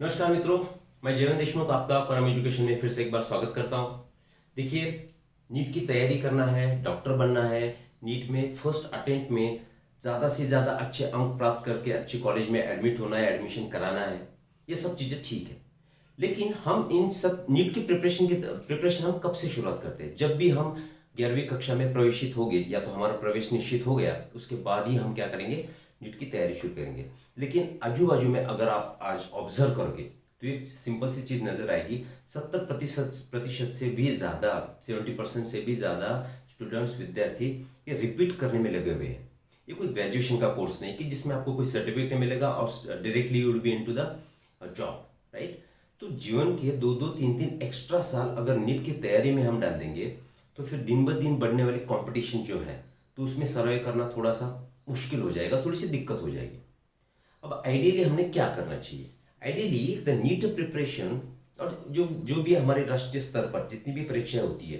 नमस्कार मित्रों, मैं जयवंत देशमुख आपका परम एजुकेशन में फिर से एक बार स्वागत करता हूं। देखिए, नीट की तैयारी करना है, डॉक्टर बनना है, नीट में फर्स्ट अटेम्प्ट में ज़्यादा से ज़्यादा अच्छे अंक प्राप्त करके अच्छे कॉलेज में एडमिट होना है, एडमिशन कराना है, ये सब चीज़ें ठीक है। लेकिन हम इन सब नीट की प्रिपरेशन हम कब से शुरुआत करते हैं? जब भी हम 11वीं कक्षा में प्रवेशित हो गए या तो हमारा प्रवेश निश्चित हो गया, उसके बाद ही हम क्या करेंगे, नीट की तैयारी शुरू करेंगे। लेकिन आजू बाजू में अगर आप आज ऑब्जर्व करोगे तो एक सिंपल सी चीज़ नजर आएगी। 70% से भी ज़्यादा, 70% से भी ज़्यादा स्टूडेंट्स, विद्यार्थी ये रिपीट करने में लगे हुए हैं। ये कोई ग्रेजुएशन का कोर्स नहीं कि जिसमें आपको कोई सर्टिफिकेट मिलेगा और directly you will be into the job, right. तो जीवन के दो दो तीन तीन एक्स्ट्रा साल अगर नीट की तैयारी में हम डाल देंगे तो फिर दिन ब दिन बढ़ने वाली कंपटीशन जो है तो उसमें सर्वाइव करना थोड़ा सा मुश्किल हो जाएगा, थोड़ी सी दिक्कत हो जाएगी। अब आइडियली हमने क्या करना चाहिए? आइडियली द नीट प्रिपरेशन और जो जो भी हमारे राष्ट्रीय स्तर पर जितनी भी परीक्षाएं होती है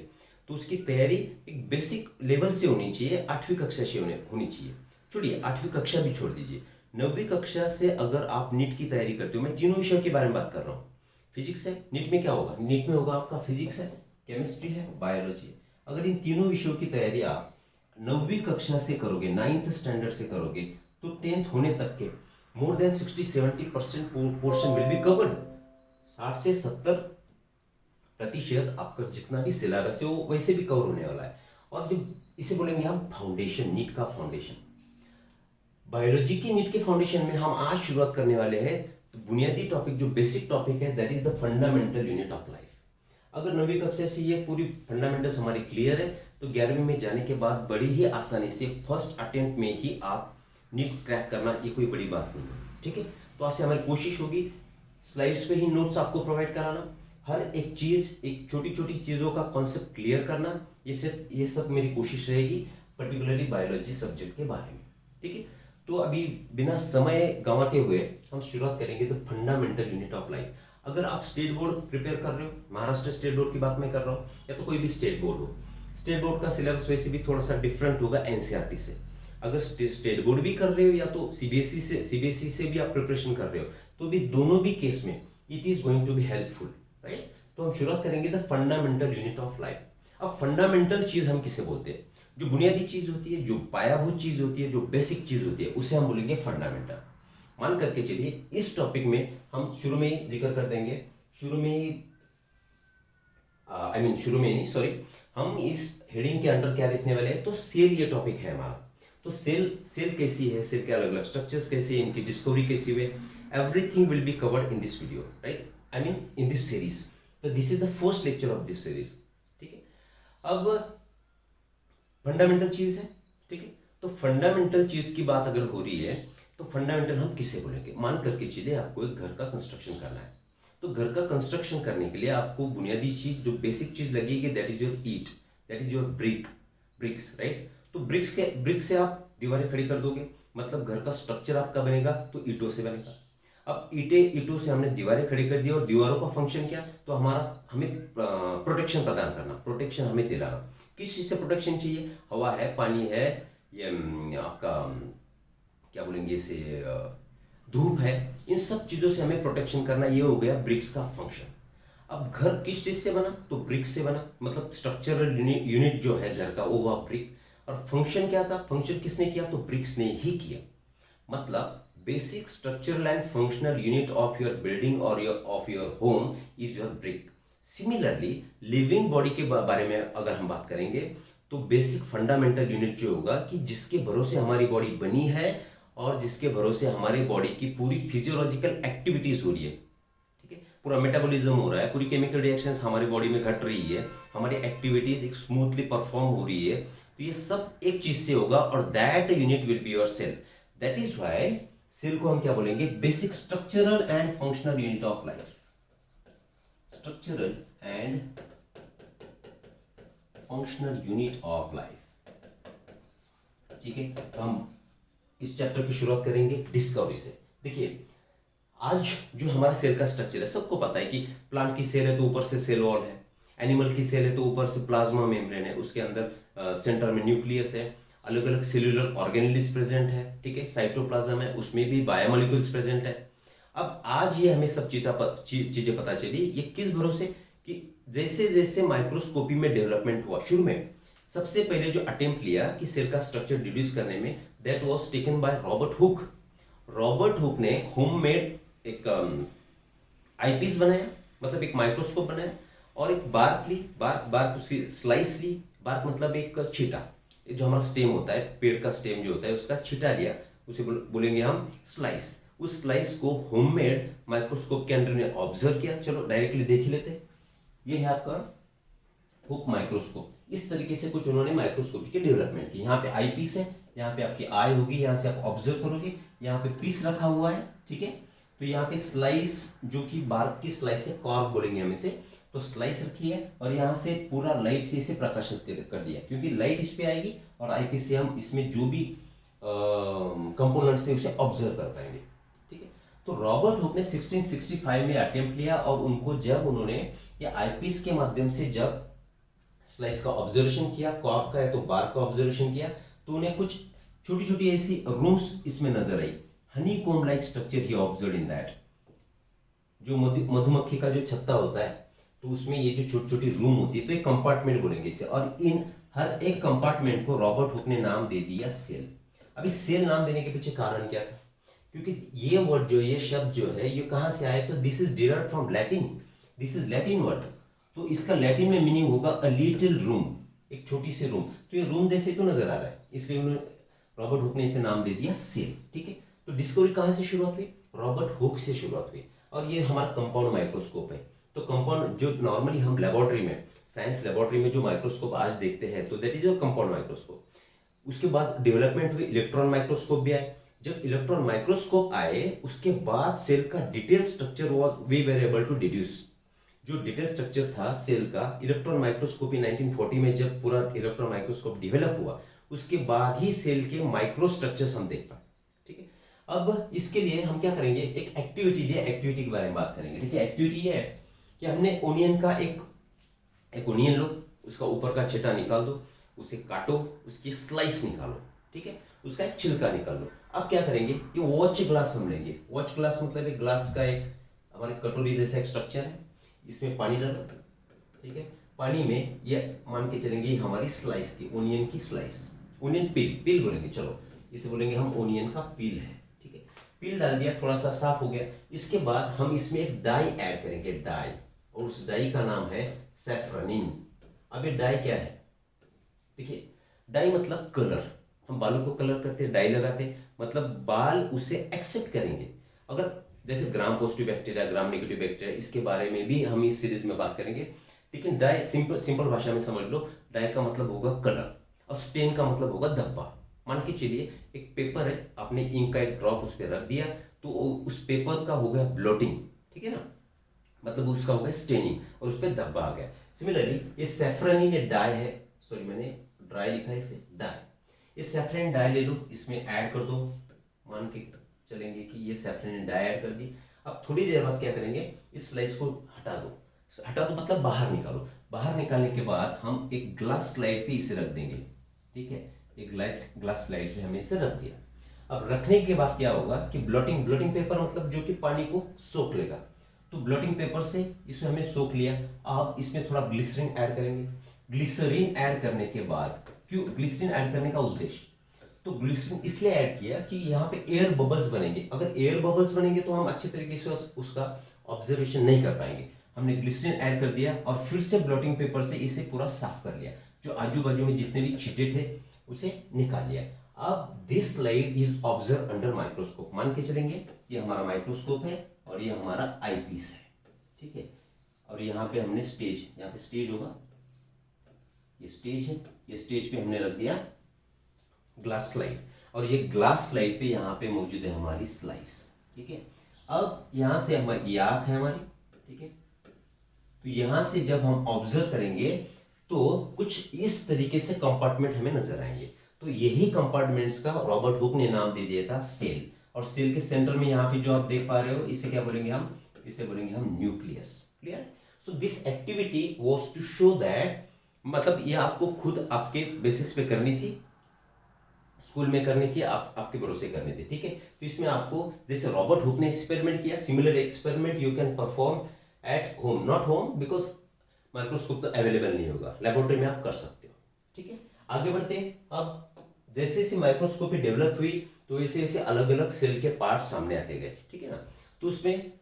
तो उसकी तैयारी एक बेसिक लेवल से होनी चाहिए, 8वीं कक्षा से होनी चाहिए। छोड़िए 8वीं कक्षा भी छोड़ दीजिए, 9वीं कक्षा से अगर आप नीट की तैयारी करते हो, मैं तीनों विषयों के बारे में बात कर रहा हूँ। फिजिक्स है, नीट में क्या होगा? नीट में होगा आपका फिजिक्स है, केमिस्ट्री है, बायोलॉजी है। अगर इन तीनों विषयों की तैयारी आप 9वीं कक्षा से करोगे, 9th स्टैंडर्ड से करोगे, तो 10th होने तक के more than 60-70% portion will be covered. 60 से 70% आपका जितना भी सिलेबस है वो वैसे भी कवर होने वाला है। और जब इसे बोलेंगे हम फाउंडेशन, नीट का फाउंडेशन, बायोलॉजी की नीट के फाउंडेशन में हम आज शुरुआत करने वाले हैं। तो बुनियादी टॉपिक, जो बेसिक टॉपिक है, that is the fundamental unit of life. अगर 9वीं कक्षा से ये पूरी फंडामेंटल्स हमारी क्लियर है तो 11वीं में जाने के बाद बड़ी ही आसानी से फर्स्ट अटेम्प्ट में ही आप नीट क्रैक करना, ये कोई बड़ी बात नहीं है, ठीक है। तो आज से हमारी कोशिश होगी स्लाइड्स पे ही नोट्स आपको प्रोवाइड कराना, हर एक चीज़, एक छोटी छोटी चीज़ों का कॉन्सेप्ट क्लियर करना, ये सब मेरी कोशिश रहेगी, पर्टिकुलरली बायोलॉजी सब्जेक्ट के बारे में, ठीक है। तो अभी बिना समय गंवाते हुए हम शुरुआत करेंगे the fundamental unit of life. अगर आप स्टेट बोर्ड प्रिपेयर कर रहे हो, महाराष्ट्र स्टेट बोर्ड की बात मैं कर रहा हूँ, या तो कोई भी स्टेट बोर्ड हो, स्टेट बोर्ड का सिलेबस वैसे भी थोड़ा सा डिफरेंट होगा एनसीईआरटी से। अगर स्टेट बोर्ड भी कर रहे हो या तो सीबीएसई से भी आप प्रिपरेशन कर रहे हो, तो भी दोनों भी केस में it is going to be helpful, right. तो हम शुरुआत करेंगे the fundamental unit of life. अब फंडामेंटल चीज हम किसे बोलते हैं? जो बुनियादी चीज होती है, जो पायाभूत चीज होती है, जो बेसिक चीज होती है, उसे हम बोलेंगे फंडामेंटल। मान करके चलिए इस टॉपिक में हम शुरू में ही जिक्र कर देंगे, शुरू में ही शुरू में नहीं, सॉरी, हम इस हेडिंग के अंडर क्या देखने वाले हैं, तो सेल ये टॉपिक है हमारा। तो सेल कैसी है, सेल के अलग अलग स्ट्रक्चर्स कैसे हैं, इनकी डिस्कवरी कैसी हुई, everything will be covered in this video, right, in this series. तो this is the first lecture of this series, ठीक है। अब फंडामेंटल चीज है, ठीक है। तो फंडामेंटल चीज की बात अगर हो रही है तो फंडामेंटल हम किससे बोलेंगे? मान करके चलिए आपको एक घर का कंस्ट्रक्शन करना है, तो घर का कंस्ट्रक्शन करने के लिए आपको बुनियादी चीज, जो बेसिक चीज लगेगी, दैट इज योर ईट, that is your bricks, right. तो ब्रिक्स से आप दीवारें खड़ी कर दोगे, मतलब घर का स्ट्रक्चर आपका बनेगा तो ईंटों से बनेगा। अब ईंटों से हमने दीवारें खड़ी कर दी, और दीवारों का फंक्शन क्या? तो हमें प्रोटेक्शन प्रदान करना, प्रोटेक्शन हमें दिलाना। किस चीज से प्रोटेक्शन चाहिए? हवा है, पानी है, ये आपका क्या बोलेंगे इसे, धूप है, इन सब चीजों से हमें प्रोटेक्शन करना, ये हो गया ब्रिक्स का फंक्शन। अब घर किस चीज से बना? तो ब्रिक्स से बना, मतलब स्ट्रक्चरल यूनिट जो है घर का वो हुआ ब्रिक। और फंक्शन क्या था? फंक्शन किसने किया? तो ब्रिक्स ने ही किया। मतलब basic structural and functional unit of your building or of your home is your brick. Similarly living body के बारे में अगर हम बात करेंगे तो बेसिक फंडामेंटल यूनिट जो होगा कि जिसके भरोसे हमारी बॉडी बनी है और जिसके भरोसे हमारी बॉडी की पूरी फिजियोलॉजिकल एक्टिविटीज हो रही है, ठीक है, पूरा मेटाबॉलिज्म हो रहा है, पूरी केमिकल रिएक्शंस हमारी बॉडी में घट रही है, हमारी एक्टिविटीज एक स्मूथली परफॉर्म हो रही है, तो ये सब एक चीज से होगा, और that unit will be your cell. That is why cell को हम क्या बोलेंगे? Basic structural and functional unit of life. Structural and functional unit of life, ठीक है। हम इस चैप्टर की शुरुआत करेंगे डिस्कवरी से। देखिए, आज जो हमारा सेल का स्ट्रक्चर है, सबको पता है कि प्लांट की सेल है तो ऊपर से सेल वॉल है, एनिमल की सेल है तो ऊपर से प्लाज्मा मेम्ब्रेन है, उसके अंदर सेंटर में न्यूक्लियस है, अलग अलग सेल्यूलर ऑर्गेनेल्स प्रेजेंट है, ठीक है, साइटोप्लाज्म है, उसमें भी बायोमोलिक्यूल्स प्रेजेंट है। अब आज ये हमें सब चीजें पता चली, ये किस भरोसे कि जैसे जैसे माइक्रोस्कोपी में डेवलपमेंट हुआ, शुरू में सबसे पहले जो अटेम्प्ट लिया कि सेल का स्ट्रक्चर डिड्यूस करने में, that was taken by Robert Hooke. Robert Hooke ने होममेड एक आईपीस बनाया, मतलब एक माइक्रोस्कोप बनाया, और एक बार्क ली, बार्क स्लाइस ली। बार्क मतलब एक छीटा, जो हमारा स्टेम होता है, पेड़ का स्टेम जो होता है उसका छीटा लिया, उसे बोलेंगे हम स्लाइस। उस स्लाइस को होममेड माइक्रोस्कोप के अंदर में ऑब्जर्व किया। चलो डायरेक्टली देख ही लेते हैं। ये है आपका हुक माइक्रोस्कोप। इस तरीके से कुछ उन्होंने माइक्रोस्कोपी के डेवलपमेंट की। यहाँ पे आई पीस है, यहाँ पे आपकी आई होगी, यहाँ से आप ऑब्जर्व करोगे, यहाँ पे पीस रखा हुआ है, ठीक है। तो यहाँ पे स्लाइस, जो कि बार्क की स्लाइस है, कॉर्क बोलेंगे हम इसे, तो स्लाइस रखी है, और यहाँ से पूरा लाइट से इसे प्रकाशित कर दिया, क्योंकि लाइट इस पे आएगी और आई पीस से हम इसमें जो भी कंपोनेंट्स है उसे ऑब्जर्व कर पाएंगे, ठीक है। तो रॉबर्ट हुक ने 1665 में अटेम्प्ट लिया, और उनको जब उन्होंने ये आईपीस के माध्यम से जब स्लाइस का ऑब्जर्वेशन किया, कॉर्क का है तो बार्क का ऑब्जर्वेशन किया, तो उन्हें कुछ छोटी छोटी ऐसी रूम्स इसमें नजर आई। हनी कोम लाइक स्ट्रक्चर ही ऑब्जर्व इन दैट। जो मधुमक्खी का जो छत्ता होता है, तो उसमें ये जो छोटी छोटी रूम होती है, तो एक कंपार्टमेंट बोलेंगे इसे, और इन हर एक कंपार्टमेंट को रॉबर्ट हुक ने नाम दे दिया सेल। अभी सेल नाम देने के पीछे कारण क्या था? क्योंकि ये वर्ड जो, ये शब्द जो है, ये कहां से आया? तो this is derived from Latin, this is Latin word. तो इसका लैटिन में मीनिंग होगा अ लिटिल रूम, एक छोटी सी रूम। तो ये रूम जैसे तो नजर आ रहा है, इसलिए उन्होंने रॉबर्ट हुक ने इसे नाम दे दिया सेल, ठीक है। तो डिस्कवरी कहां से शुरुआत हुई? रॉबर्ट हुक से शुरुआत हुई। और ये हमारा कंपाउंड माइक्रोस्कोप है। तो कंपाउंड जो नॉर्मली हम लेबोरेटरी में, साइंस लेबोरेटरी में जो माइक्रोस्कोप आज देखते हैं, तो that is your compound microscope. उसके बाद डेवलपमेंट हुई, इलेक्ट्रॉन माइक्रोस्कोप भी आए। जब इलेक्ट्रॉन माइक्रोस्कोप आए, उसके बाद सेल का detail structure was we were able to deduce. जो डिटेल स्ट्रक्चर था सेल का, इलेक्ट्रॉन माइक्रोस्कोपी 1940 में जब पूरा इलेक्ट्रॉन माइक्रोस्कोप डेवलप हुआ, उसके बाद ही सेल के माइक्रो स्ट्रक्चर्स हम देख पाए, ठीक है। अब इसके लिए हम क्या करेंगे, एक एक्टिविटी दिया, एक्टिविटी के बारे में बात करेंगे। देखिए एक्टिविटी ये है कि हमने ओनियन का एक ओनियन लो, उसका ऊपर का छिटा निकाल दो, उसे काटो, उसकी स्लाइस निकालो, ठीक है, उसका एक छिलका निकाल लो। अब क्या करेंगे, ये वॉच ग्लास हम लेंगे। वॉच ग्लास मतलब एक ग्लास का एक हमारे कटोरी जैसा एक स्ट्रक्चर है, इसमें पानी डालो, ठीक है। पानी में ये मान के चलेंगे हमारी स्लाइस थी, ओनियन की स्लाइस, ओनियन पील बोलेंगे, चलो इसे बोलेंगे हम ओनियन का पील है, ठीक है। पील डाल दिया, थोड़ा सा साफ हो गया। इसके बाद हम इसमें एक डाई ऐड करेंगे, डाई, और उस डाई का नाम है सैफ्रनिन। अब ये डाई क्या है? देखिए डाई मतलब कलर, हम बालों को कलर करते हैं, डाई लगाते हैं, मतलब बाल उसे एक्सेप्ट करेंगे। अगर जैसे gram positive bacteria, gram negative bacteria, इसके बारे में भी हम इस सीरीज में बात करेंगे। लेकिन डाई सिंपल भाषा में समझ लो, डाई का मतलब होगा कलर, और स्टेन का मतलब होगा धब्बा। मान के चलिए एक पेपर है, आपने इंक का एक ड्रॉप उस पर रख दिया, तो उस पेपर का हो गया ब्लोटिंग, ठीक है ना, मतलब उसका हो गया स्टेनिंग, और उस पर धब्बा आ गया। सिमिलरली ये सैफ्रनिन ये डाई है, सॉरी मैंने ड्राई लिखा है इसे, डाई। ये सैफ्रनिन डाई ले लो, इसमें ऐड कर दो, मान के चलेंगे कि ये सैफ्रनिन डाई ऐड कर दी। अब थोड़ी देर बाद क्या करेंगे, इस स्लाइस को हटा दो, हटा दो मतलब बाहर निकालो। बाहर निकालने के बाद हम एक ग्लास स्लाइड पे इसे रख देंगे, ठीक है, एक ग्लास स्लाइड पे हमने इसे रख दिया। अब रखने के बाद क्या होगा कि ब्लोटिंग पेपर मतलब जो कि पानी को सोख लेगा, तो ब्लोटिंग पेपर से इसमें हमने सोख लिया। अब इसमें थोड़ा ग्लिसरीन ऐड करेंगे। ग्लिसरीन ऐड करने के बाद, क्यों ग्लिसरीन ऐड करने का उद्देश्य, तो ग्लिसरीन इसलिए ऐड किया कि यहाँ पे एयर बबल्स बनेंगे। अगर एयर बबल्स बनेंगे तो हम अच्छे तरीके से उसका ऑब्जर्वेशन नहीं कर पाएंगे। हमने ग्लिसरीन ऐड कर दिया और फिर से ब्लॉटिंग पेपर से इसे पूरा साफ कर लिया, जो आजू बाजू में जितने भी छींटे थे उसे निकाल लिया। अब this slide is observe under microscope. मान के चलेंगे ये हमारा माइक्रोस्कोप है और ये हमारा आईपीस है, ठीक है। और यहाँ पे हमने स्टेज, यहाँ पे स्टेज होगा, ये स्टेज है, ये स्टेज पे हमने रख दिया ग्लास स्लाइड, और ये ग्लास स्लाइड पे यहाँ पे मौजूद है हमारी स्लाइस, ठीक है। अब यहाँ से हमारी आंख है हमारी, ठीक है। तो यहाँ से जब हम ऑब्जर्व करेंगे तो कुछ इस तरीके से कंपार्टमेंट हमें नजर आएंगे। तो यही कंपार्टमेंट्स का रॉबर्ट हुक ने नाम दे दिया था सेल। और सेल के सेंटर में यहाँ पे जो आप देख पा रहे हो, इसे क्या बोलेंगे हम, इसे बोलेंगे हम nucleus. Clear? So this activity was to show that, मतलब ये आपको खुद आपके बेसिस पे करनी थी स्कूल में करनी थी, आप आपके भरोसे करनी थी, ठीक है। तो इसमें आपको जैसे रॉबर्ट हुक ने एक्सपेरिमेंट किया, similar experiment you can perform at home, not home because microscope तो अवेलेबल नहीं होगा, लेबोरेटरी में आप कर सकते हो, ठीक है। आगे बढ़ते हैं। अब जैसे जैसे माइक्रोस्कोपी डेवलप हुई तो वैसे वैसे अलग अलग सेल के पार्ट सामने आते गए, ठीक है ना। तो उसमें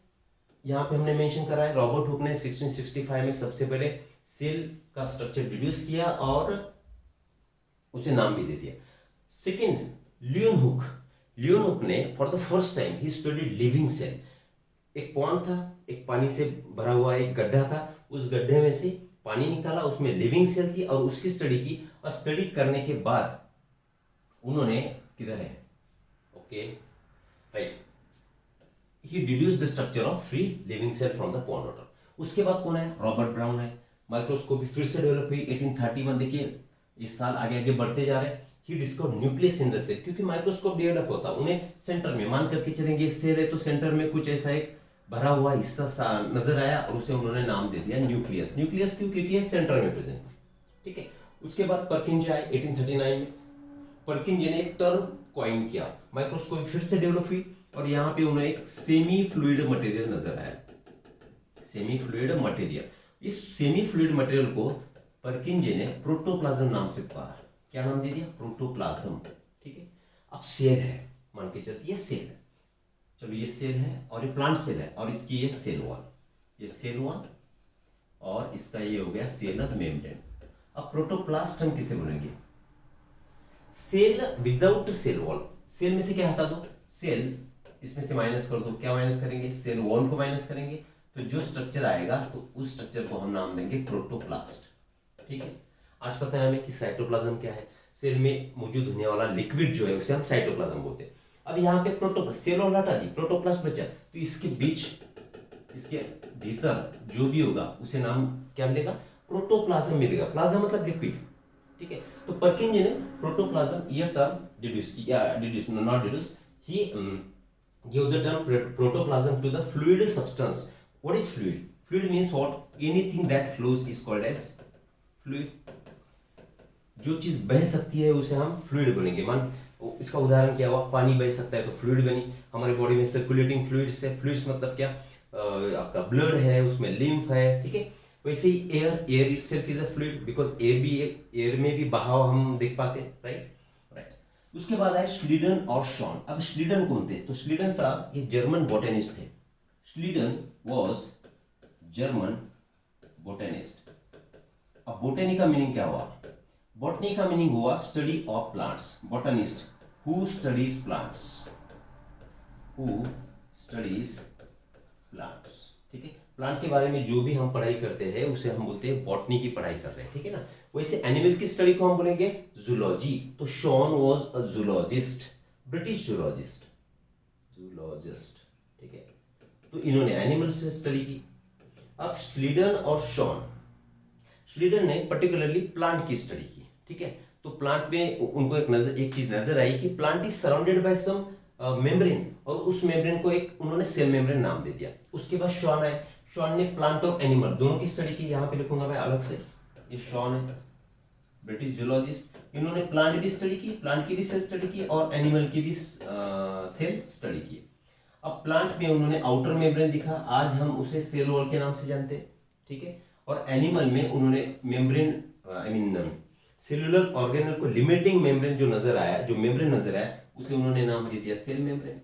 यहाँ पे हमने मेंशन करा है, रॉबर्ट हुक ने 1665 में सबसे पहले सेल का स्ट्रक्चर डिड्यूस किया और उसे नाम भी दे दिया। सेकेंड, लियोन हुक ने फॉर द फर्स्ट टाइम ही स्टडीड लिविंग सेल। एक पॉन्ड था, एक पानी से भरा हुआ एक गड्ढा था, उस गड्ढे में से पानी निकाला, उसमें लिविंग सेल थी और उसकी स्टडी की। और स्टडी करने के बाद उन्होंने, किधर है, okay right, he deduce the structure of free living cell from the pond water. उसके बाद कौन है, रॉबर्ट ब्राउन है। माइक्रोस्कोपी फिर से डेवलप हुई 1831, देखिए इस साल आगे आगे बढ़ते जा रहे हैं। He discover nucleus in the cell, क्योंकि माइक्रोस्कोप डेवलप होता, उन्हें सेंटर में मान करके चलेंगे सेल है तो सेंटर में कुछ ऐसा एक भरा हुआ हिस्सा नजर आया और उसे उन्होंने नाम दे दिया न्यूक्लियस। न्यूक्लियस क्यों, क्योंकि ये सेंटर में प्रेजेंट, ठीक है। उसके बाद परकिंज आए 1839 में। परकिंज ने एक टर्म कॉइन किया, माइक्रोस्कोप फिर से डेवलप हुई और यहाँ पे उन्हें एक सेमी फ्लूइड मटेरियल नजर आया, सेमी फ्लूइड मटेरियल। इस सेमी फ्लूइड मटेरियल को परकिंज ने प्रोटोप्लाज्म नाम से पुकारा। क्या नाम दे दिया, प्रोटोप्लाज्म, ठीक है। अब सेल है, मान के चलते ये सेल है, चलो ये सेल है और ये प्लांट सेल है और इसकी ये सेल वॉल, ये सेल वॉल और इसका ये हो गया सेलर मेम्ब्रेन। अब प्रोटोप्लास्ट हम किसे बोलेंगे, cell without cell wall. Cell में से क्या हटा दो, सेल इसमें से माइनस कर दो, क्या माइनस करेंगे, सेल वॉल को माइनस करेंगे, तो जो स्ट्रक्चर आएगा तो उस स्ट्रक्चर को हम नाम देंगे प्रोटोप्लास्ट, ठीक है। आज पता है हमें कि साइटोप्लाज्म क्या है, सेल में मौजूद होने वाला लिक्विड जो है उसे हम साइटोप्लाज्म बोलते हैं। अब यहाँ पे प्रोटोप्लास्ट, सेल वॉल हटा दी, प्रोटोप्लास्ट बचा, तो इसके बीच, इसके भीतर जो भी होगा उसे नाम क्या मिलेगा, प्रोटोप्लाज्म मिलेगा। प्लाज्म मतलब लिक्विड, ठीक है। तो परकिंज ने प्रोटोप्लाज्म ये टर्म डिड्यूस किया, deduce not deduce, he give the term protoplasm to the fluid substance. What is fluid, fluid means what, anything that flows is called as fluid. जो चीज बह सकती है उसे हम फ्लूइड बोलेंगे। मान इसका उदाहरण क्या हुआ, पानी बह सकता है तो फ्लूइड बनी। हमारे बॉडी में सर्कुलेटिंग फ्लूइड्स है, फ्लूइड्स मतलब क्या, आपका ब्लड है, उसमें लिम्फ है, ठीक है। वैसे ही air itself is a fluid because air में भी बहाव हम देख पाते हैं, राइट। उसके बाद आए श्लीडन और शॉन। अब श्लीडन कौन थे, तो श्लीडन साहब ये जर्मन बोटेनिस्ट थे। Schleiden was German botanist. अब बोटेनी का मीनिंग क्या हुआ, बॉटनी का मीनिंग हुआ study of plants. Botanist who studies plants, who studies plants, ठीक है। प्लांट के बारे में जो भी हम पढ़ाई करते हैं उसे हम बोलते हैं बॉटनी की पढ़ाई कर रहे हैं, ठीक है ना। वैसे एनिमल की स्टडी को हम बोलेंगे जूलॉजी। तो Schwann was a zoologist, British zoologist, ठीक है। तो इन्होंने एनिमल से स्टडी की। अब श्लीडन और शॉन, श्लीडन ने पर्टिकुलरली प्लांट की स्टडी की, ठीक है। तो प्लांट में उनको एक चीज नजर आई कि plant is surrounded by some membrane, और उस मेम्ब्रेन को एक उन्होंने सेल मेम्ब्रेन नाम दे दिया। उसके बाद शॉन आए, शॉन ने प्लांट और एनिमल दोनों की स्टडी की। यहाँ पे लिखूंगा मैं अलग से, ये शॉन है, ब्रिटिश जूलॉजिस्ट। इन्होंने प्लांट भी स्टडी की, प्लांट की भी सेल स्टडी की और एनिमल की भी सेल स्टडी की। अब प्लांट में उन्होंने आउटर मेम्ब्रेन दिखा, आज हम उसे सेल वॉल के नाम से जानते हैं, ठीक है। और एनिमल में उन्होंने membrane, I mean cellular organelle को लिमिटिंग मेम्ब्रेन जो नजर आया, जो मेम्ब्रेन नजर आया, उसे उन्होंने नाम दे दिया सेल मेम्ब्रेन,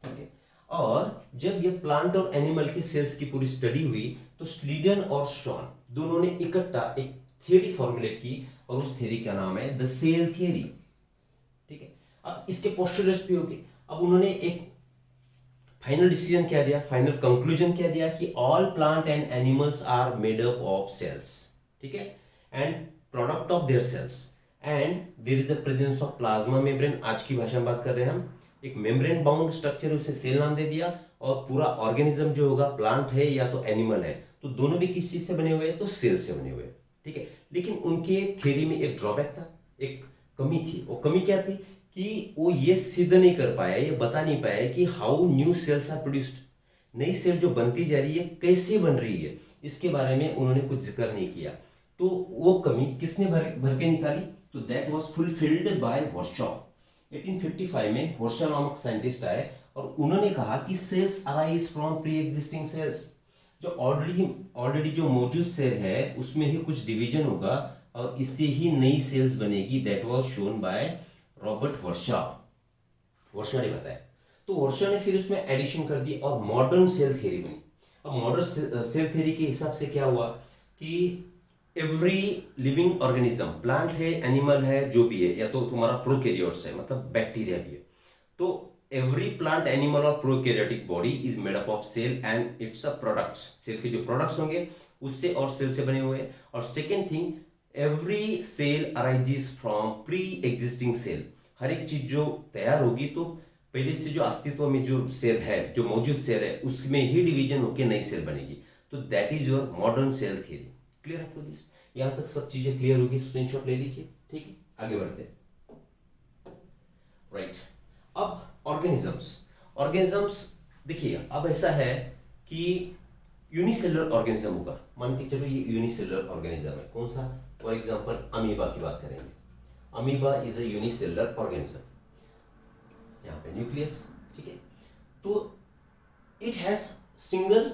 ठीक है। और जब ये प्लांट और एनिमल की सेल्स की पूरी स्टडी हुई तो श्लीडन और शॉन दोनों ने इकट्ठा एक थियरी फॉर्मुलेट की और उस थियरी का नाम है द सेल थियरी, ठीक है। अब इसके पोस्टुलेट्स भी होंगे। अब उन्होंने एक फाइनल डिसीजन क्या दिया, फाइनल कंक्लूजन क्या दिया कि all plant and animals are made up of cells, ठीक है, and product of their cells, and there is a presence of plasma membrane. आज की भाषा में बात कर रहे हैं हम, एक मेम्ब्रेन बाउंड स्ट्रक्चर है, उसे सेल नाम दे दिया। और पूरा ऑर्गेनिज्म जो होगा, प्लांट है या तो एनिमल है, तो दोनों भी किस चीज से बने हुए हैं, तो सेल से बने हुए हैं, ठीक है। लेकिन उनके थ्योरी में एक ड्रॉबैक था, एक कमी थी। वो कमी क्या थी कि वो ये सिद्ध नहीं कर पाया, ये बता नहीं पाया कि how new cells are produced, नई सेल जो बनती जा रही है कैसे बन रही है, इसके बारे में उन्होंने कुछ जिक्र नहीं किया। तो वो कमी किसने भर के निकाली, तो that was fulfilled by workshop. 1855 में होर्शा नामक साइंटिस्ट आए और उन्होंने कहा कि cells arise from pre existing cells. जो ऑलरेडी जो मौजूद सेल है उसमें ही कुछ डिवीजन होगा और इससे ही नई सेल्स बनेगी। That was shown by Robert Virchow. Virchow ने बताया। तो वर्शा ने फिर उसमें एडिशन कर दी और मॉडर्न सेल थ्योरी बनी। अब मॉडर्न सेल थ्योरी के हिसाब से क्या हुआ कि एवरी लिविंग ऑर्गेनिज्म, प्लांट है, एनिमल है, जो भी है, या तो तुम्हारा प्रोकैरियोट्स है मतलब बैक्टीरिया भी है, तो एवरी प्लांट, एनिमल और prokaryotic body is made up of cell and its a products. Cell के जो प्रोडक्ट्स होंगे उससे और सेल से बने हुए हैं। और second thing, every cell arises from pre existing cell. हर एक चीज जो तैयार होगी तो पहले से जो अस्तित्व में जो सेल है, जो मौजूद सेल है, उसमें ही डिवीजन होकर नई सेल बनेगी। तो that is your modern cell theory. Clear आपको दिस? यहां तक सब चीजें क्लियर होगी, स्क्रीनशॉट ले लीजिए। ठीक है, आगे बढ़ते हैं। राइट, अब ऑर्गेनिजम्स देखिए, अब ऐसा है कि यूनिसेलुलर ऑर्गेनिज्म होगा। मान के चलो ये यूनिसेलुलर ऑर्गेनिज्म है। कौन सा? फॉर एग्जांपल अमीबा की बात करेंगे। Amoeba is a unicellular organism. यहाँ पे न्यूक्लियस, ठीक है, तो it has single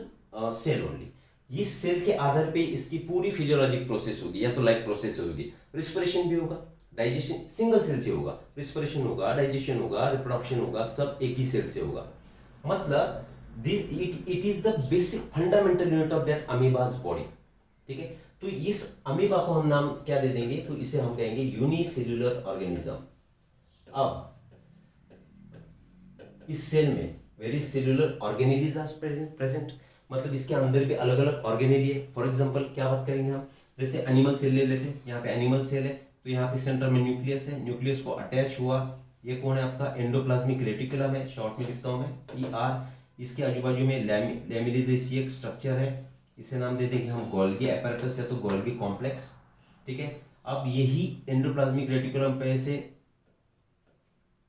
cell only. इस सेल के आधार पे इसकी पूरी फिजियोलॉजिक प्रोसेस होगी, या तो लाइफ प्रोसेस होगी, रिस्पिरेशन भी होगा, डाइजेशन सिंगल सेल से होगा, रिस्पिरेशन होगा, डाइजेशन होगा, रिप्रोडक्शन होगा, सब एक ही सेल से होगा। मतलब it is the basic fundamental unit of that amoeba's body. ठीक है, तो इस अमीबा को हम नाम क्या दे देंगे? तो इसे हम कहेंगे यूनिसेल्युलर ऑर्गेनिज्म। अब इस सेल में various cellular organelles are present, मतलब इसके अंदर भी अलग अलग ऑर्गेनेली है। फॉर एग्जांपल क्या बात करेंगे हम? जैसे एनिमल सेल ले लेते हैं। यहाँ पे एनिमल सेल है तो यहाँ पे सेंटर में न्यूक्लियस है, न्यूक्लियस को अटैच हुआ, ये कौन है आपका? एंडोप्लाज्मिक रेटिकुलम है, शॉर्ट में लिखता हूँ मैं ER। इसके आजू बाजू में लैमेलिया जैसी एक स्ट्रक्चर है, इसे नाम दे देंगे हम गोल्गी एपैरेटस या तो गोल्गी कॉम्प्लेक्स। ठीक है, अब यही एंडोप्लाज्मिक रेटिकुलम पे ऐसे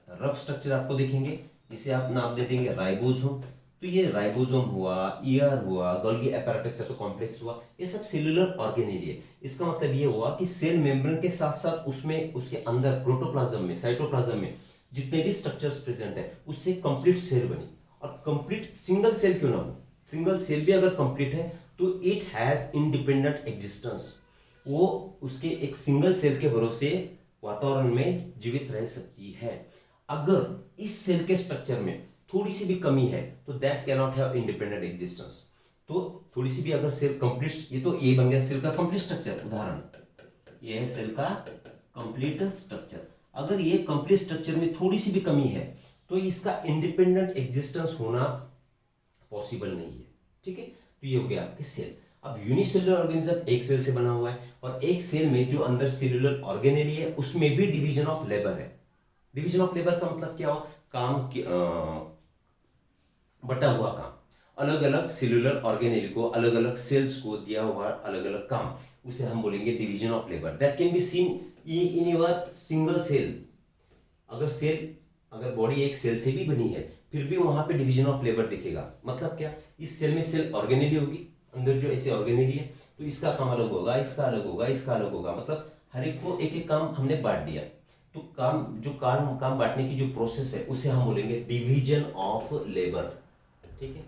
रफ स्ट्रक्चर आपको देखेंगे, इसे आप नाम दे देंगे राइबोसोम। तो ये राइबोसोम हुआ, ER हुआ, गोल्गी एपैरेटस या तो कॉम्प्लेक्स हुआ, ये सब सेलुलर ऑर्गेनेली है। इसका मतलब ये हुआ कि सेल मेम्ब्रेन के साथ साथ उसमें उसके अंदर प्रोटोप्लाज्म में, साइटोप्लाज्म में जितने भी स्ट्रक्चर्स प्रेजेंट है उससे कंप्लीट सेल बनी। और कंप्लीट सिंगल सेल क्यों ना हो, सिंगल सेल भी अगर कंप्लीट है तो इट हैज इंडिपेंडेंट एग्जिस्टेंस। वो उसके एक सिंगल सेल के भरोसे वातावरण में जीवित रह सकती है। अगर इस सेल के स्ट्रक्चर में थोड़ी सी भी कमी है तो that can not have independent existence. तो थोड़ी सी भी अगर सेल कंप्लीट, ये तो ये बन गया सेल का कंप्लीट स्ट्रक्चर, उदाहरण ये है सेल का कंप्लीट स्ट्रक्चर। अगर ये कंप्लीट स्ट्रक्चर में थोड़ी सी भी कमी है तो इसका इंडिपेंडेंट एग्जिस्टेंस होना पॉसिबल नहीं है। ठीक है, तो ये हो गया आपके सेल। अब यूनिसेलुलर ऑर्गेनिज्म एक सेल से बना हुआ है और एक सेल में जो अंदर सेलुलर ऑर्गेनेली है उसमें भी डिवीजन ऑफ लेबर है। डिवीजन ऑफ लेबर का मतलब क्या हो? काम की बटा हुआ काम, अलग अलग सेलुलर ऑर्गेनेली को, अलग अलग सेल्स को दिया हुआ अलग अलग काम, उसे हम बोलेंगे division of labour. That can be seen in your single cell. अगर बॉडी एक सेल से भी बनी है फिर भी वहां पे डिवीजन ऑफ लेबर दिखेगा। मतलब क्या? इस सेल में सेल ऑर्गेनेली होगी, अंदर जो ऐसे ऑर्गेनेली है तो इसका काम अलग होगा, इसका अलग होगा, इसका अलग होगा, मतलब हर एक को एक एक काम हमने बांट दिया। तो काम बांटने की जो प्रोसेस है उसे हम बोलेंगे डिवीजन ऑफ लेबर। ठीक है,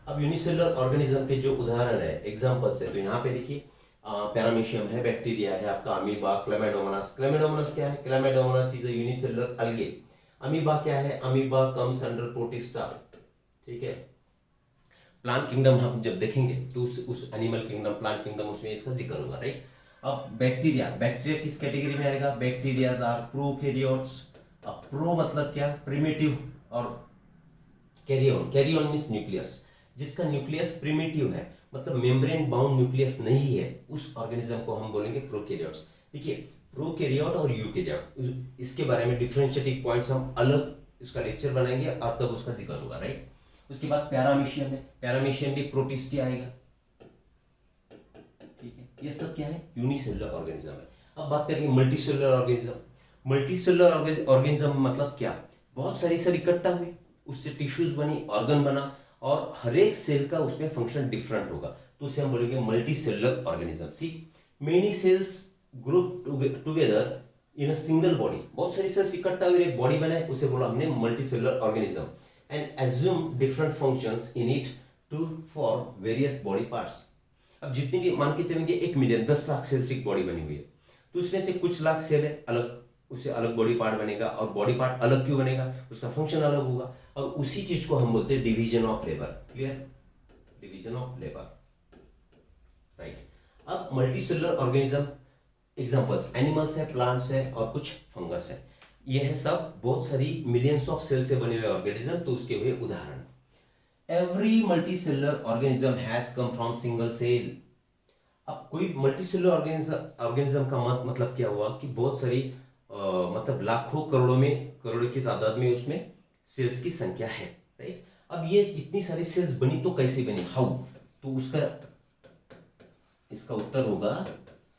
अब यूनिसेलुलर ऑर्गेनिज्म के जो उदाहरण है, एग्जांपल्स है, तो यहाँ पे देखिए पैरामीशियम है, बैक्टीरिया है, आपका अमीबा, क्लेमाइडोमोनास। क्लेमाइडोमोनास क्या है? क्लेमाइडोमोनास इज अ यूनिसेलुलर अलगे। अमीबा क्या है? Amoeba comes under protista. ठीक है, प्लांट किंगडम हम जब देखेंगे तो उस एनिमल किंगडम, प्लांट किंगडम, उसमें इसका जिक्र होगा। राइट, अब बैक्टीरिया किस कैटेगरी में आएगा? Bacterias are prokaryotes. अब प्रो मतलब क्या? प्रिमिटिव, और कैरियन मींस न्यूक्लियस। जिसका न्यूक्लियस प्रिमिटिव है, मतलब मेम्ब्रेन बाउंड न्यूक्लियस नहीं है, उस ऑर्गेनिज्म को हम बोलेंगे प्रोकैरियोट्स। देखिए, प्रोकैरियोट और यूकैरियोट, इसके बारे में डिफरेंशिएटिंग पॉइंट्स हम अलग इसका लेक्चर बनाएंगे और तब उसका जिक्र होगा। राइट, उसके बाद पैरामीशियम है, पैरामीशियम भी प्रोटिस्टिया आएगा। ठीक है, ये सब क्या है? यूनिसेलुलर ऑर्गेनिज्म है। अब बात करेंगे मल्टीसेलुलर ऑर्गेनिज्म। मल्टीसेलुलर ऑर्गेनिज्म मतलब क्या? बहुत सारी सेल इकट्ठा हुई, उससे टिश्यूज बनी, ऑर्गन बना, और हर एक सेल का उसमें फंक्शन डिफरेंट होगा, तो उसे हम बोलेंगे multicellular organism. See many cells group together in a single body, बहुत सारी सेल्स इकट्ठा हुए एक बॉडी बनाए, उसे बोला हमने multi cellular organism, and assume different functions in it to for various body parts. अब जितनी भी मान के चलेंगे 1 मिलियन 10 लाख सेल्स की बॉडी बनी हुई है, तो उसमें से कुछ लाख सेल है अलग, उससे अलग बॉडी पार्ट बनेगा, और बॉडी पार्ट अलग क्यों बनेगा, उसका फंक्शन अलग होगा, और उसी चीज को हम बोलते हैं division of labour. Clear, division of labour, right. अब multi cellular organism examples animals है, प्लांट्स है और कुछ फंगस है, ये है सब बहुत सारी मिलियंस ऑफ सेल से बने हुए ऑर्गेनिज्म, तो उसके हुए उदाहरण। Every multi cellular organism has come from single cell. अब कोई मल्टी सेलुलर ऑर्गेनिज्म का मतलब क्या हुआ कि बहुत सारी मतलब लाखों करोड़ों की तादाद में उसमें सेल्स की संख्या है, राइट। अब ये इतनी सारी सेल्स बनी तो कैसे बनी, हाउ, तो उसका इसका उत्तर होगा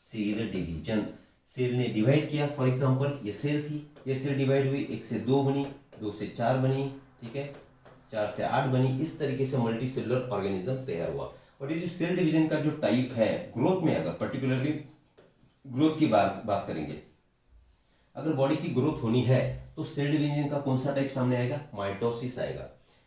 सेल डिवीजन। सेल ने डिवाइड किया, फॉर एग्जांपल ये सेल थी, ये सेल डिवाइड हुई, 1 से 2 बनी, 2 से 4 बनी, ठीक है, 4 से 8 बनी, इस तरीके से मल्टी सेलुलर ऑर्गेनिज्म तैयार हुआ। और ये जो सेल डिवीजन का जो टाइप है ग्रोथ में, अगर पर्टिकुलरली ग्रोथ की बात करेंगे, अगर बॉडी की ग्रोथ होनी है तो सेल डिवीजन का कौन सा टाइप सामने आएगा, माइटोसिस आएगा,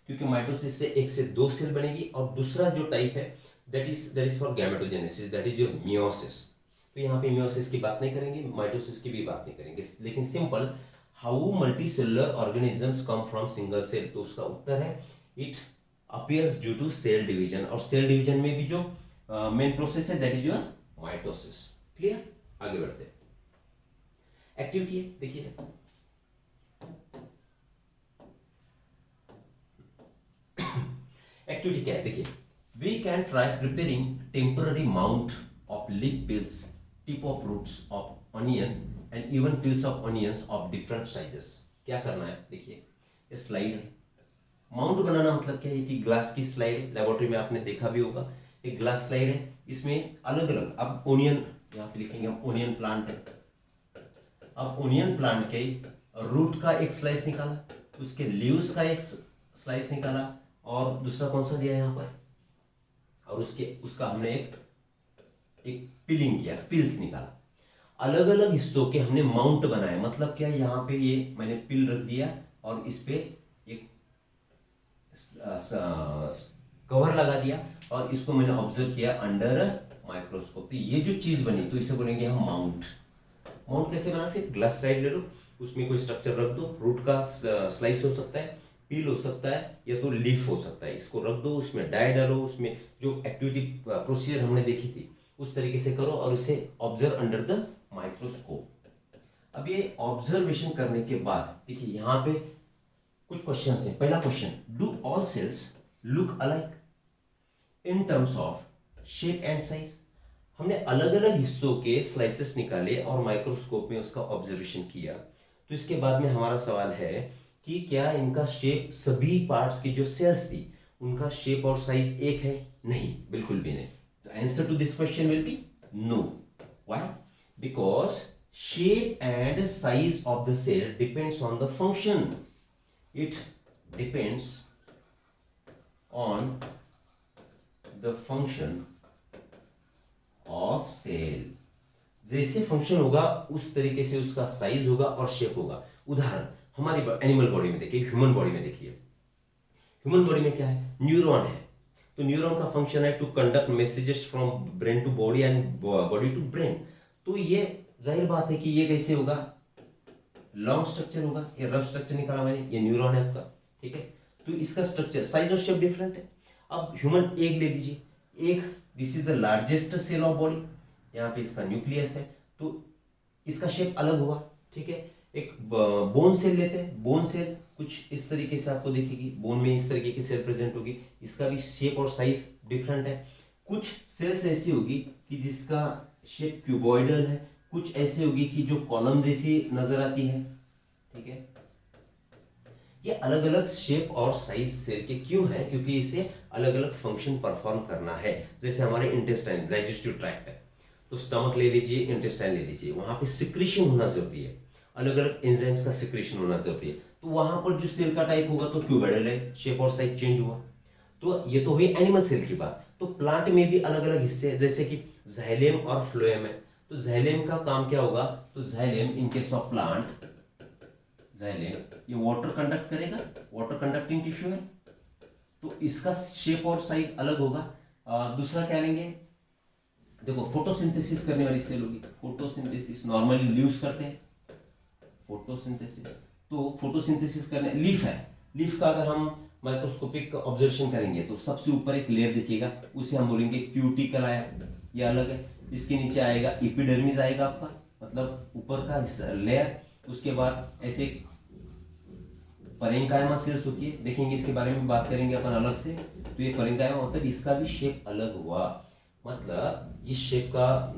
क्योंकि माइटोसिस से 1 से 2 सेल बनेगी, और दूसरा जो टाइप है that is for gametogenesis, that is your meiosis. तो यहाँ पे मियोसिस की बात नहीं करेंगे, माइटोसिस की भी बात नहीं करेंगे, लेकिन simple how multi cellular organisms come from single cell, तो उसका उत्तर है it appears due to cell division. और सेल डिवीजन में भी जो मेन प्रोसेस है that is your mitosis. Clear, आगे बढ़ते हैं। एक्टिविटी है, देखिए एक्टिविटी क्या है, देखिए, we can try preparing temporary mount of leaf peels, tip of roots of onion and even peels of onions of different sizes. क्या करना है, देखिए ये स्लाइड है, माउंट बनाना मतलब क्या है कि ग्लास की स्लाइड, लेबोरेटरी में आपने देखा भी होगा, एक ग्लास स्लाइड है, इसमें अलग अलग, अब ओनियन यहाँ पे लिखेंगे हम, ओनियन प्लांट है, अब ओनियन प्लांट के रूट का एक स्लाइस निकाला, उसके लीव्स का एक स्लाइस निकाला, और दूसरा कौन सा दिया यहाँ पर, और उसका हमने एक पिलिंग किया, पिल्स निकाला, अलग अलग हिस्सों के हमने माउंट बनाए। मतलब क्या, यहाँ पे ये मैंने पिल रख दिया और इस पे एक कवर लगा दिया, और इसको मैंने ऑब्जर्व किया अंडर माइक्रोस्कोप, तो ये जो चीज बनी तो इसे बोलेंगे हम माउंट। माउंट कैसे बना, फिर ग्लास स्लाइड ले लो, उसमें कोई स्ट्रक्चर रख दो, रूट का स्लाइस हो सकता है, पील हो सकता है, या तो लीफ हो सकता है, इसको रख दो, उसमें डाई डालो, उसमें जो एक्टिविटी प्रोसीजर हमने देखी थी उस तरीके से करो, और इसे ऑब्जर्व अंडर द माइक्रोस्कोप। अब ये ऑब्जर्वेशन करने के बाद देखिए यहाँ पे कुछ क्वेश्चन हैं। पहला question, do all cells look alike in terms of shape and size. हमने अलग अलग हिस्सों के स्लाइसेस निकाले और माइक्रोस्कोप में उसका ऑब्जर्वेशन किया, तो इसके बाद में हमारा सवाल है कि क्या इनका शेप, सभी पार्ट्स की जो सेल्स थी उनका शेप और साइज एक है, नहीं, बिल्कुल भी नहीं। तो answer to this question will be no. Why, because shape and size of the cell depends on the function. It depends on the function of cell. जैसे फंक्शन होगा उस तरीके से उसका साइज होगा और शेप होगा। उदाहरण हमारी एनिमल बॉडी में देखिए, ह्यूमन बॉडी में देखिए, ह्यूमन बॉडी में क्या है, न्यूरॉन है, तो न्यूरॉन का फंक्शन है to conduct messages from brain to body and body to brain. तो ये जाहिर बात है कि ये कैसे होगा, लॉन्ग स्ट्रक्चर होगा, ये रफ स्ट्रक्चर निकाला मैंने, ये न्यूरॉन है आपका, ठीक है, तो इसका स्ट्रक्चर, साइज और शेप डिफरेंट है। अब ह्यूमन एग ले लीजिए, egg this is the largest cell of body, यहाँ पे इसका न्यूक्लियस है, तो इसका शेप अलग हुआ, ठीक है। एक बोन सेल लेते हैं, बोन सेल कुछ इस तरीके से आपको दिखेगी, बोन में इस तरीके की सेल प्रेजेंट होगी, इसका भी शेप और साइज डिफरेंट है। कुछ सेल्स ऐसी होगी कि जिसका शेप क्यूबॉइडल है, कुछ ऐसी होगी कि जो कॉलम जैसी नजर आती है, ठीक है। ये अलग अलग शेप और साइज सेल के क्यों है, क्योंकि इसे अलग अलग फंक्शन परफॉर्म करना है। जैसे हमारे इंटेस्टाइन, डाइजेस्टिव ट्रैक्ट है, तो स्टमक ले लीजिए, इंटेस्टाइन ले लीजिए, वहां पे सिक्रीशन होना जरूरी है, अलग अलग एंजाइम्स का सिक्रीशन होना जरूरी है। तो वहां पर जो सेल का टाइप होगा तो क्यूबॉइडल है, शेप और साइज चेंज हुआ। तो ये तो हुई एनिमल सेल की बात। तो प्लांट में भी अलग अलग हिस्से, जैसे कि जाइलम और फ्लोएम है, तो जाइलम का काम क्या होगा, तो xylem in case of plant, xylem ये वाटर कंडक्ट करेगा, वाटर कंडक्टिंग टिश्यू है, तो इसका शेप और साइज अलग होगा। दूसरा क्या लेंगे, देखो फोटोसिंथेसिस करने वाली सेल होगी, फोटोसिंथेसिस नॉर्मली लीव्स करते हैं, फोटोसिंथेसिस, तो फोटोसिंथेसिस करने लीफ है, लीफ का अगर हम माइक्रोस्कोपिक ऑब्जर्वेशन करेंगे तो सबसे ऊपर एक लेयर दिखेगा, उसे हम बोलेंगे क्यूटिकल आया, ये अलग है। इसके नीचे आएगा एपिडर्मिस आएगा आपका, मतलब ऊपर का लेयर, उसके बाद ऐसे परेंकाइमा सेल्स होती है, देखेंगे इसके बारे में बात करेंगे अपन अलग से। तो ये परेंकाइमा मतलब इसका भी शेप अलग हुआ, मतलब इस शेप का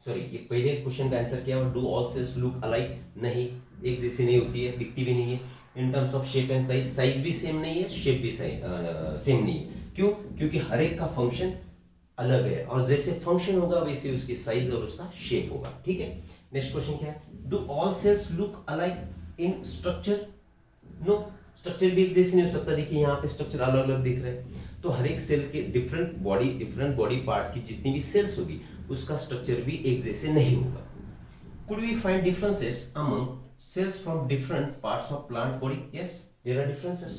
सॉरी, ये पहले क्वेश्चन का आंसर क्या है, do all cells look alike, नहीं, एक जैसी नहीं होती है, दिखती भी नहीं है। इन terms of shape and size, size भी सेम नहीं है, शेप भी सेम नहीं है। क्यों? क्योंकि हर एक का फंक्शन अलग है, और जैसे फंक्शन होगा वैसे उसकी साइज और उसका शेप होगा। ठीक है, नेक्स्ट क्वेश्चन क्या है, do all cells look alike in structure? No, structure भी एक जैसे नहीं हो सकता। देखिए यहाँ पे स्ट्रक्चर अलग अलग दिख रहे हैं, तो हर एक सेल के डिफरेंट बॉडी पार्ट की जितनी भी सेल्स होगी उसका स्ट्रक्चर भी एक जैसे नहीं होगा। Could we find differences among cells from different parts of plant body? Yes, there are differences,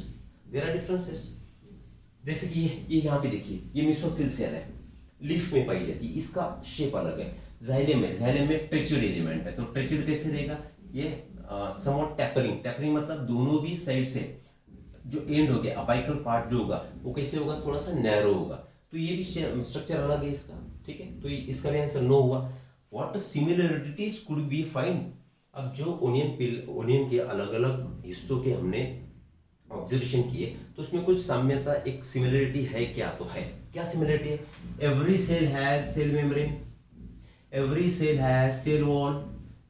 there are differences। जैसे कि ये यहाँ पे देखिए, ये मेसोफिल सेल है, लीफ में पाई जाती है, इसका शेप अलग है। जाइलम में ट्रेचेड एलिमेंट है, तो ट्रेचेड कैसे रहेगा, ये समवॉट टैपरिंग मतलब दोनों भी साइड से जो एंड हो गया अपाइकल पार्ट जो होगा वो कैसे होगा, थोड़ा सा नैरो होगा, तो ये भी स्ट्रक्चर अलग है इसका। ठीक है, तो इसका भी आंसर नो हुआ। What similarities could be find? अब जो ओनियन के अलग अलग हिस्सों के हमने ऑब्जर्वेशन किए तो उसमें कुछ साम्यता, एक सिमिलरिटी है क्या, तो है। क्या सिमिलरिटी है? Every cell has cell membrane, every cell has cell wall,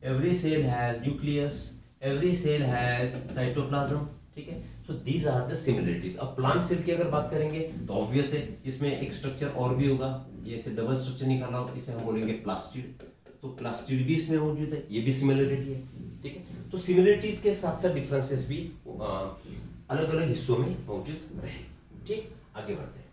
every cell has nucleus, every cell has cytoplasm. ठीक है, so these are the similarities. अब प्लांट सेल की अगर बात करेंगे तो ऑब्वियस है इसमें एक स्ट्रक्चर और भी होगा, ये से डबल स्ट्रक्चर निकाला हो, इसे हम बोलेंगे प्लास्टिड, तो प्लास्टिड भी इसमें मौजूद है, ये भी सिमिलरिटी है। ठीक है, तो सिमिलरिटीज के साथ साथ डिफरेंसेस भी अलग अलग हिस्सों में मौजूद रहे। ठीक, आगे बढ़ते हैं।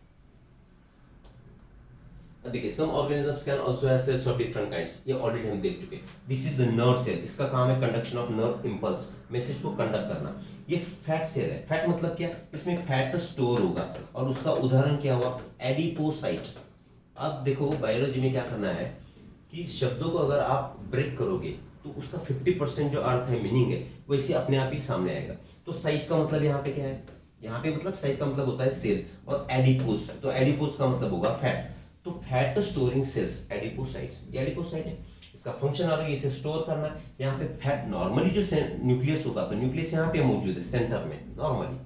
देखिए, some organisms can also have cells of different kinds, ये ऑलरेडी हम देख चुके हैं। This is the nerve cell, इसका काम है conduction of nerve impulse, message को कंडक्ट करना। ये फैट सेल है, फैट मतलब क्या, इसमें फैट स्टोर होगा, और उसका उदाहरण क्या हुआ, एडिपोसाइट। अब देखो बायोलॉजी में क्या करना है कि शब्दों को अगर आप ब्रेक करोगे तो उसका 50% जो अर्थ है, मीनिंग है, वैसे अपने आप ही सामने आएगा। तो साइट का मतलब यहाँ पे क्या है, यहाँ पे मतलब साइट का मतलब होता है सेल, और एडिपोस, तो एडिपोस का मतलब होगा फैट, तो फैट स्टोरिंग सेल्स एडिपोसाइट्स, ये एडिपोसाइट है, इसका फंक्शन आ रहा है इसे स्टोर करना है। यहाँ पे फैट नॉर्मली जो न्यूक्लियस होगा, तो न्यूक्लियस यहाँ पे मौजूद है सेंटर में नॉर्मली,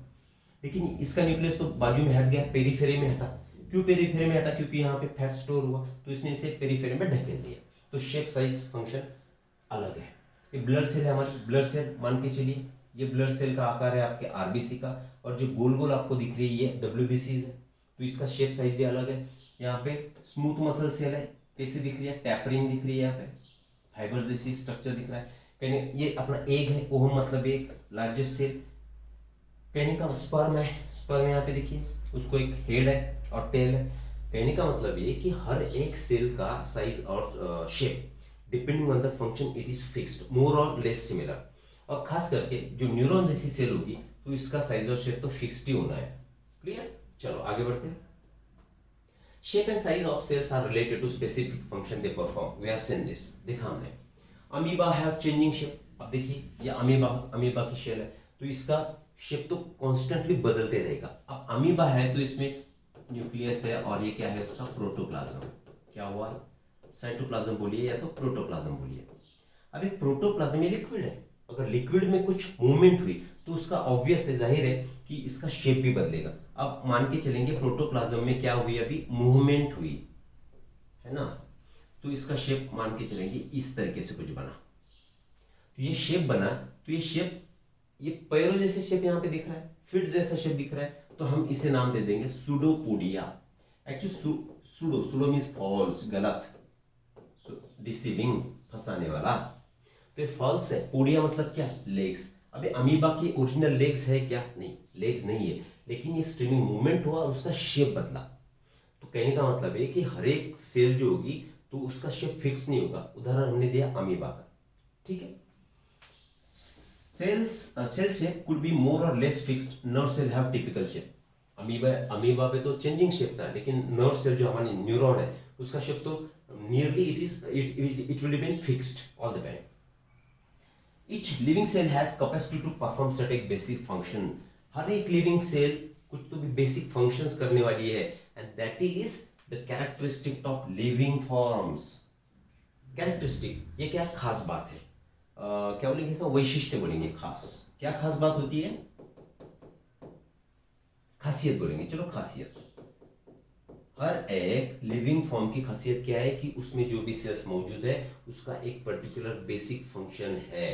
लेकिन इसका न्यूक्लियस तो बाजू में हट गया, पेरीफेरी में हटा। क्यों पेरीफेरी में हटा? क्योंकि यहाँ पे फैट स्टोर हुआ, तो इसने इसे पेरीफेरी में ढकेल दिया, तो शेप साइज फंक्शन अलग है। ये ब्लड सेल है हमारी, ब्लड सेल मान के चलिए, ये ब्लड सेल का आकार है आपके आरबीसी का, और जो गोल गोल आपको दिख रही है ये डब्ल्यूबीसी है, तो इसका शेप साइज भी अलग है। यहाँ पे स्मूथ मसल सेल है, कैसे दिख रही है, टैपरिंग दिख रही है, यहाँ पे फाइबर जैसी स्ट्रक्चर दिख रहा है। कहीं ये अपना एग है, ओहम मतलब एक लार्जेस्ट सेल। कहने का स्पर्म है, स्पर्म यहाँ पे देखिए, उसको एक हेड है और टेल है। कहने का मतलब ये कि हर एक सेल का साइज और shape depending on the function it is fixed, more or less similar. और खास करके जो न्यूरॉन जैसी सेल होगी तो इसका साइज और शेप तो फिक्स्ड ही होना है। क्लियर? चलो आगे बढ़ते हैं। Shape and size of cells are related to specific function they perform, we have seen this. देखा हमने, अमीबा हैव चेंजिंग शेप। अब देखिए ये अमीबा की शेल है, तो इसका शेप तो कॉन्स्टेंटली बदलते रहेगा। अब अमीबा है तो इसमें न्यूक्लियस है, और ये क्या है इसका प्रोटोप्लाज्म। क्या हुआ? साइटोप्लाज्म बोलिए या तो प्रोटोप्लाज्म बोलिए। अब एक प्रोटोप्लाज्म ये लिक्विड है, अगर लिक्विड में कुछ मूवमेंट हुई तो उसका ऑब्वियस है, जाहिर है कि इसका शेप भी बदलेगा। अब मान के चलेंगे प्रोटोप्लाज्म में क्या हुई, अभी मूवमेंट हुई है ना, तो इसका शेप मान के चलेंगे इस तरीके से कुछ बना, तो ये शेप बना, तो ये शेप, ये पैरो जैसे शेप यहाँ पे दिख रहा है, फिट जैसा शेप दिख रहा है, तो हम इसे नाम दे देंगे pseudopodia. Actually pseudo means false, गलत, डिसीविंग, फंसाने वाला, तो ये फॉल्स है। पोडिया मतलब क्या? लेग्स। अबे अमीबा की ओरिजिनल लेग्स है क्या? नहीं, लेग्स नहीं है, लेकिन ये स्ट्रीमिंग मूवमेंट हुआ, उसका शेप बदला। तो कहने का मतलब है कि हर एक सेल जो होगी तो तो उसका शेप फिक्स नहीं होगा। उदाहरण हमने दिया अमीबा का, ठीक है। Cell shape could be more or less fixed, nerve cell have typical shape. Amoeba पे तो चेंजिंग शेप था, लेकिन नर्व सेल जो हमारी न्यूरॉन है उसका शेप तो nearly it will be fixed all the time. Each living cell has capacity to perform certain basic function. हर एक लिविंग सेल कुछ तो भी बेसिक फंक्शंस करने वाली है, and that is the characteristic of living forms. Characteristic ये क्या खास बात है, क्या बोलेंगे तो वैशिष्ट्य बोलेंगे। खास क्या खास बात होती है, खासियत बोलेंगे, चलो खासियत। हर एक लिविंग फॉर्म की खासियत क्या है कि उसमें जो भी सेल्स मौजूद है उसका एक पर्टिकुलर बेसिक फंक्शन है,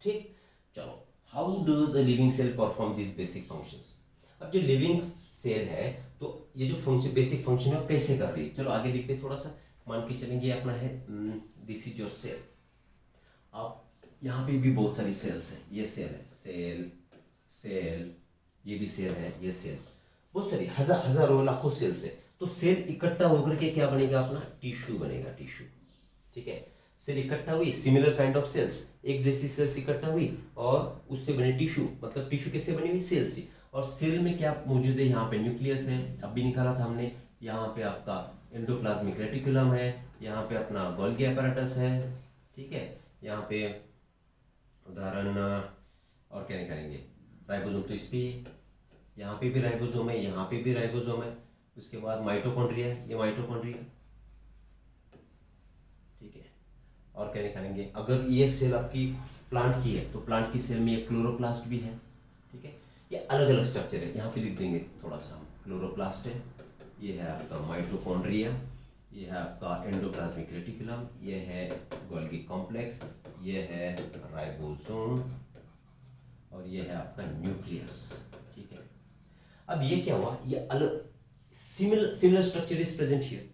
ठीक। चलो, how does a living cell perform this basic functions. अब जो लिविंग सेल है तो ये जो फंक्शन बेसिक फंक्शन है कैसे कर रही है, चलो आगे देखते हैं थोड़ा सा। मान के चलेंगे अपना है दिस इज योर सेल। अब यहाँ पे भी बहुत सारी सेल्स है, ये सेल है, सेल सेल, ये भी सेल है, ये सेल, बहुत सारी हजारों लाखों सेल्स है। तो सेल इकट्ठा होकर के क्या बनेगा, अपना टिश्यू बनेगा, टिश्यू, ठीक है। सेल इकट्ठा हुई, सिमिलर काइंड ऑफ सेल्स, एक जैसी सेल्स इकट्ठा हुई और उससे बने टिश्यू, मतलब टिश्यू किससे बनी हुई, सेल से। और सेल में क्या मौजूद है, यहाँ पे न्यूक्लियस है, अभी निकाला था हमने, यहाँ पे आपका एंडोप्लाज्मिक रेटिकुलम है, यहाँ पे अपना गोल्गी apparatus है, ठीक है। यहाँ पे उदाहरण और क्या निकालेंगे, राइबोसोम, तो इस पे यहाँ पे भी राइबोसोम है, यहाँ पे भी राइबोसोम है। उसके बाद माइटोकॉन्ड्रिया है, ये माइटोकॉन्ड्रिया, ठीक है। और क्या निकालेंगे, अगर ये सेल आपकी प्लांट की है तो प्लांट की सेल में ये क्लोरोप्लास्ट भी है, ठीक है। ये अलग अलग स्ट्रक्चर है, यहाँ पे लिख देंगे थोड़ा सा, क्लोरोप्लास्ट है, ये है आपका माइटोकॉन्ड्रिया, ये है आपका एंडोप्लाज्मिक रेटिकुलम, ये है गोल्गी कॉम्प्लेक्स, ये है राइबोसोम और ये है आपका न्यूक्लियस, ठीक है। अब ये क्या हुआ, ये अलग similar structure is present here.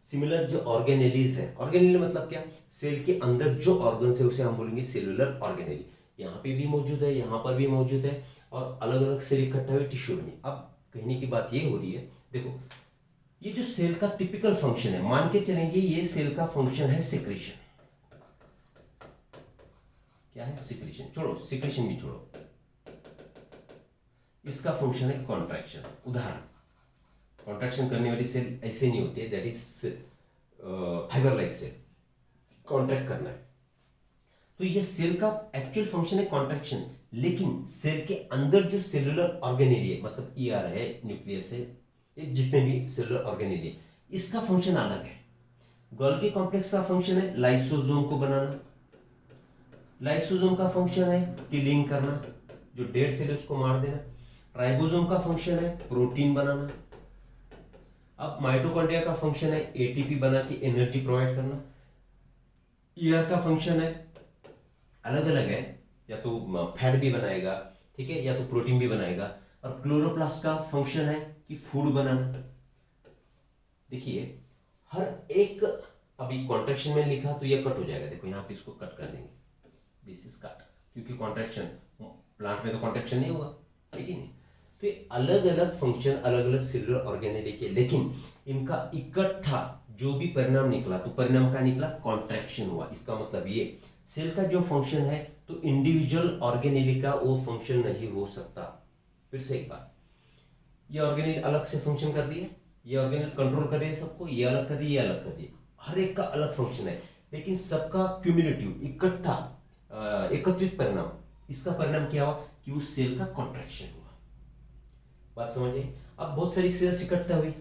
Similar जो ऑर्गेनेलीज है, ऑर्गेनेली मतलब क्या, सेल के अंदर जो ऑर्गन्स है उसे हम बोलेंगे सेलुलर ऑर्गेनेली। यहाँ पे भी मौजूद है, यहाँ पर भी मौजूद है, और अलग अलग सेल इकट्ठा हुए टिश्यू बने। अब कहने की बात ये हो रही है, देखो ये जो सेल का टिपिकल फंक्शन है, मान के चलेंगे ये सेल का फंक्शन है सिक्रीशन। क्या है, सिक्रीशन, छोड़ो सिक्रीशन भी छोड़ो, इसका फंक्शन है कॉन्ट्रैक्शन। उदाहरण, कॉन्ट्रैक्शन करने वाली सेल ऐसे नहीं होती है, that is fibre like cell, contract करना है। तो ये सेल का एक्चुअल फंक्शन है कॉन्ट्रैक्शन, लेकिन सेल के अंदर जो सेलुलर ऑर्गेनेली है, मतलब ईआर है, न्यूक्लियस है, ये जितने भी सेलुलर ऑर्गेनेली है, इसका फंक्शन अलग है। गोल्गी कॉम्प्लेक्स का फंक्शन है लाइसोसोम को बनाना, लाइसोसोम का फंक्शन है किलिंग करना, जो डेड सेल है उसको मार देना। राइबोसोम का फंक्शन है प्रोटीन बनाना। अब माइटोकॉन्ड्रिया का फंक्शन है एटीपी बना के एनर्जी प्रोवाइड करना। ईआर का फंक्शन है अलग अलग है, या तो फैट भी बनाएगा, ठीक है, या तो प्रोटीन भी बनाएगा। और क्लोरोप्लास्ट का फंक्शन है कि फूड बनाना। देखिए हर एक, अभी कॉन्ट्रैक्शन में लिखा तो ये कट हो जाएगा, देखो यहाँ पे इसको कट कर देंगे, दिस इज कट, क्योंकि कॉन्ट्रैक्शन प्लांट में तो कॉन्ट्रैक्शन नहीं होगा, ठीक है नहीं। तो ये अलग अलग फंक्शन अलग अलग सेलुलर ऑर्गेनेली के, लेकिन इनका इकट्ठा जो भी परिणाम निकला तो परिणाम का निकला कॉन्ट्रैक्शन हुआ। इसका मतलब ये सेल का जो फंक्शन है तो इंडिविजुअल ऑर्गेनेली का वो फंक्शन नहीं हो सकता। फिर से एक बार, ये ऑर्गेनेल अलग से फंक्शन कर रही है, ये ऑर्गेनेल कंट्रोल कर रही है सबको, ये अलग कर रही है, ये अलग कर रही है, हर एक का अलग फंक्शन है, लेकिन सबका क्यूमुलेटिव इकट्ठा एकत्रित परिणाम, इसका परिणाम क्या हुआ कि उस सेल का कॉन्ट्रैक्शन हुआ। बात समझिए। अब बहुत सारी सेल्स इकट्ठा हुई,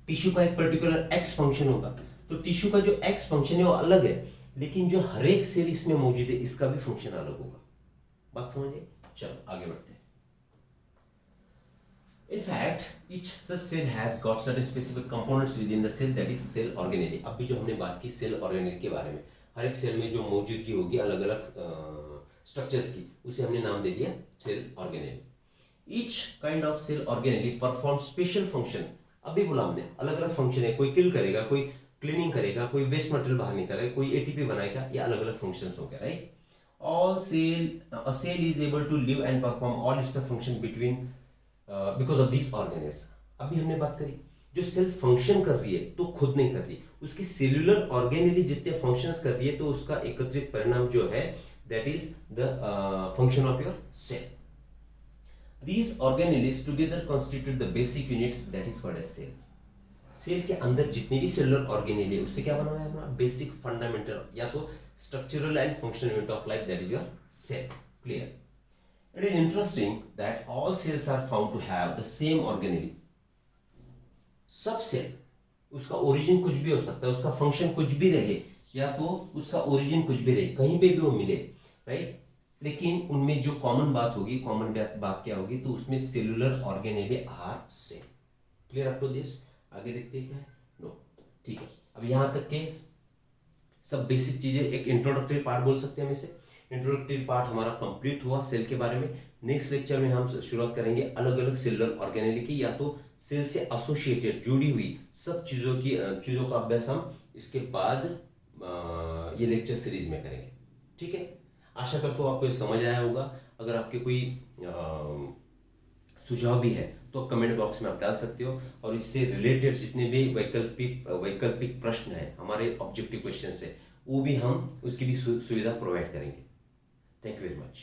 टिश्यू का एक पर्टिकुलर एक्स फंक्शन होगा, तो टिश्यू का जो एक्स फंक्शन है वो अलग है, लेकिन जो हर एक सेल इसमें मौजूद है इसका भी फंक्शन अलग होगा। बात समझिए। चलो आगे बढ़ते हैं। In fact, each such cell has got certain specific components within the cell, that is cell organelle। अभी जो हमने बात की सेल ऑर्गेनेल के बारे में, हर एक सेल में जो मौजूदगी होगी अलग अलग स्ट्रक्चर्स की, उसे हमने नाम दे दिया cell organelle. Each kind of cell organelle performs special function। अभी बोला हमने अलग अलग फंक्शन है, कोई किल करेगा, कोई क्लीनिंग करेगा, कोई वेस्ट मटेरियल बाहर निकालेगा, कोई एटीपी बनाएगा, ये अलग अलग फंक्शंस हो गए, right. A cell is able to live and perform all its function between because of these organelles। अभी हमने बात करी जो सेल फंक्शन कर रही है तो खुद नहीं कर रही, उसकी सेल्यूलर ऑर्गेनेली जितने फंक्शंस कर रही है तो उसका एकत्रित परिणाम जो है that is the function of your cell. These organelles together constitute the basic unit that is called as cell. Cell के अंदर जितने भी सेलुलर ऑर्गेनेल है उससे क्या बना हुआ है अपना बेसिक फंडामेंटल या तो structural and functional unit of life that is your cell. Clear. It is interesting that all cells are found to have the same organelle. सब सेल उसका ओरिजिन कुछ भी हो सकता है, उसका फंक्शन कुछ भी रहे या तो उसका ओरिजिन कुछ भी रहे, कहीं पे भी वो मिले, राइट, लेकिन उनमें जो कॉमन बात होगी, कॉमन बात क्या होगी, तो उसमें cellular organelle are same. Clear up to this. आगे देखते हैं क्या है. नो, ठीक है. अब यहां तक के सब बेसिक चीजें, एक इंट्रोडक्टरी पार्ट बोल सकते हैं हम इसे. इंट्रोडक्टरी पार्ट हमारा कंप्लीट हुआ सेल के बारे में. नेक्स्ट लेक्चर में हम शुरुआत करेंगे अलग अलग सेलुलर ऑर्गेनेल की, या तो सेल से एसोसिएटेड जुड़ी हुई सब चीजों का अभ्यास हम इसके बाद ये लेक्चर सीरीज में करेंगे. ठीक है. आशा करता हूँ आपको ये समझ आया होगा. अगर आपके कोई सुझाव भी है तो कमेंट बॉक्स में आप डाल सकते हो, और इससे रिलेटेड जितने भी वैकल्पिक प्रश्न है हमारे ऑब्जेक्टिव क्वेश्चन से, वो भी हम उसकी भी सुविधा प्रोवाइड करेंगे. Thank you very much.